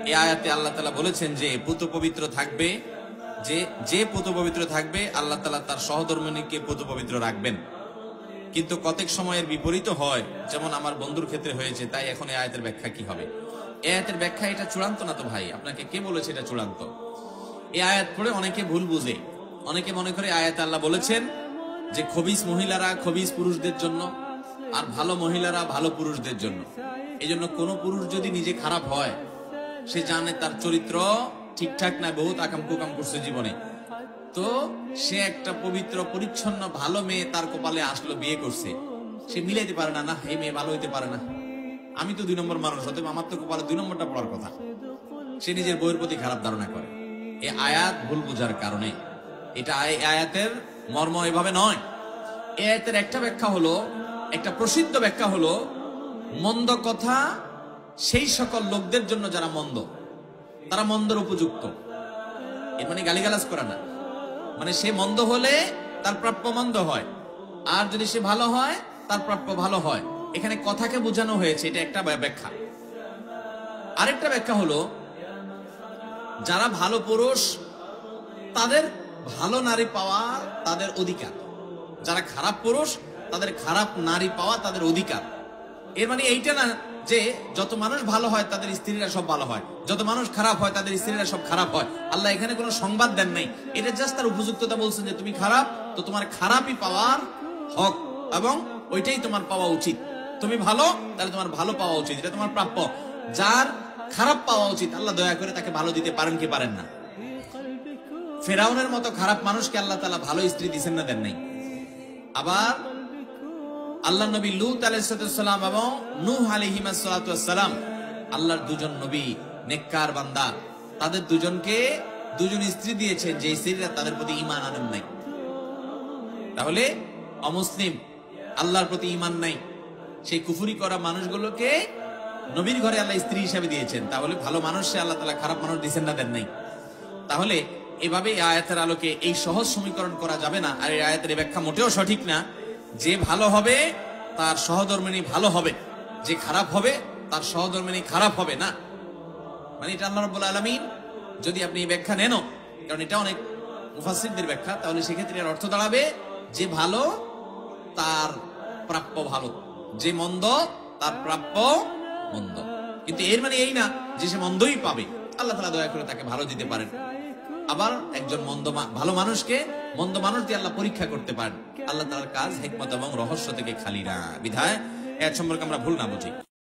এই আয়াতে আল্লাহ তাআলা বলেছেন যে পুত পবিত্র থাকবে, যে পুত পবিত্র থাকবে আল্লাহ তাআলা তার সহধর্মিণীকে পুত পবিত্র রাখবেন। কিন্তু কতক সময়ের বিপরীত হয়, যেমন আমার বন্ধুর ক্ষেত্রে হয়েছে। তাই এখন এই আয়াতের ব্যাখ্যা কি হবে? এই আয়াতের ব্যাখ্যা এটা চূড়ান্ত না তো ভাই, আপনাকে কে বলেছে এটা চূড়ান্ত? এই আয়াত পড়ে অনেকে ভুল বুঝে, অনেকে মনে করে আয়াতে আল্লাহ বলেছেন যে খবিস মহিলারা খবিস পুরুষদের জন্য আর ভালো মহিলারা ভালো পুরুষদের জন্য। এই জন্য কোনো পুরুষ যদি নিজে খারাপ হয়, সে জানে তার চরিত্র ঠিকঠাক না, বহুত আকাম কুকাম করছে জীবনে, তো সে একটা পবিত্র পরিচ্ছন্ন ভালো মেয়ে তার কপালে আসলো, বিয়ে করছে, সে মিলাইতে পারে না, না এই মেয়ে ভালো হইতে পারে না, আমি তো 2 নম্বর মানুষ, অতএব আমার তো কপালে 2 নম্বরটা পড়ার কথা। সে নিজের বউয়ের প্রতি খারাপ ধারণা করে। এই আয়াত ভুল বোঝার কারণে, এটা আয়াতের মর্ম এভাবে নয়। এই আয়াতের একটা ব্যাখ্যা হলো, একটা প্রসিদ্ধ ব্যাখ্যা হলো, মন্দ কথা সেই সকল লোকদের জন্য যারা মন্দ, তারা মন্দর উপযুক্ত। এর মানে গালিগালাজ করা না, মানে সে মন্দ হলে তার প্রাপ্য মন্দ হয়, আর যদি সে ভালো হয় তার প্রাপ্য ভালো হয়। এখানে কথাকে বোঝানো হয়েছে, এটা একটা ব্যাখ্যা। আরেকটা ব্যাখ্যা হলো, যারা ভালো পুরুষ তাদের ভালো নারী পাওয়া তাদের অধিকার, যারা খারাপ পুরুষ তাদের খারাপ নারী পাওয়া তাদের অধিকার। এর মানে এইটা না যে যত মানুষ ভালো হয় তাদের স্ত্রীরা সব ভালো হয়, যত মানুষ খারাপ হয় তাদের স্ত্রীরা সব খারাপ হয়। আল্লাহ এখানে কোনো সংবাদ দেন নাই, এটা জাস্ট তার উপযুক্ততা বলছেন যে তুমি খারাপ, তো তোমার খারাপই পাওয়ার হক এবং ওইটাই তোমার পাওয়া উচিত। তুমি ভালো, তাহলে তোমার ভালো পাওয়া উচিত, এটা তোমার প্রাপ্য। যার খারাপ পাওয়া উচিত, আল্লাহ দয়া করে তাকে ভালো দিতে পারেন কি পারেন না? ফেরাউনের মতো খারাপ মানুষকে আল্লাহ তাআলা ভালো স্ত্রী দিবেন না, দেন নাই। আবার আল্লাহ নবী লূত আলাইহিস সালাম এবং নূহ আলাইহিস সালাম, আল্লাহর 2 জন নবী নেককার বান্দা, তাদের দুজনকে 2 জন স্ত্রী দিয়েছেন যে স্ত্রীরা তাদের প্রতি ঈমান আনেন নাই। তাহলে অমুসলিম, আল্লাহর প্রতি ঈমান নাই, সেই কুফরি করা মানুষগুলোকে নবীর ঘরে আল্লাহ স্ত্রী হিসেবে দিয়েছেন। তাহলে ভালো মানুষে আল্লাহ তাআলা খারাপ মানুষ দিবেন না, দেন নাই। তাহলে এভাবে এই আয়াতের আলোকে এই সহজ সমীকরণ করা যাবে না। আর এই আয়াতের ব্যাখ্যা মোটেও সঠিক না, যে ভালো হবে তার সহধর্মিণী ভালো হবে, যে খারাপ হবে তার সহধর্মিণী খারাপ হবে না। মানে এটা আল্লাহ রাব্বুল আলামিন, যদি আপনি এই ব্যাখ্যা নেন, কারণ এটা অনেক মুফাসসিরদের ব্যাখ্যা, তাহলে সেক্ষেত্রে এর অর্থ দাঁড়াবে যে ভালো তার প্রাপ্য ভালো, যে মন্দ তার প্রাপ্য মন্দ। কিন্তু এর মানে এই না যে সে মন্দই পাবে, আল্লাহ তাআলা দয়া করে তাকে ভালো দিতে পারেন। আবার একজন ভালো মানুষকে মন্দ মানুষ দিয়ে আল্লাহ পরীক্ষা করতে পারেন। আল্লাহ তাআলার কাজ হিকমত এবং রহস্য থেকে খালি না, বিধায় এর সম্পর্কে আমরা ভুল না বুঝি।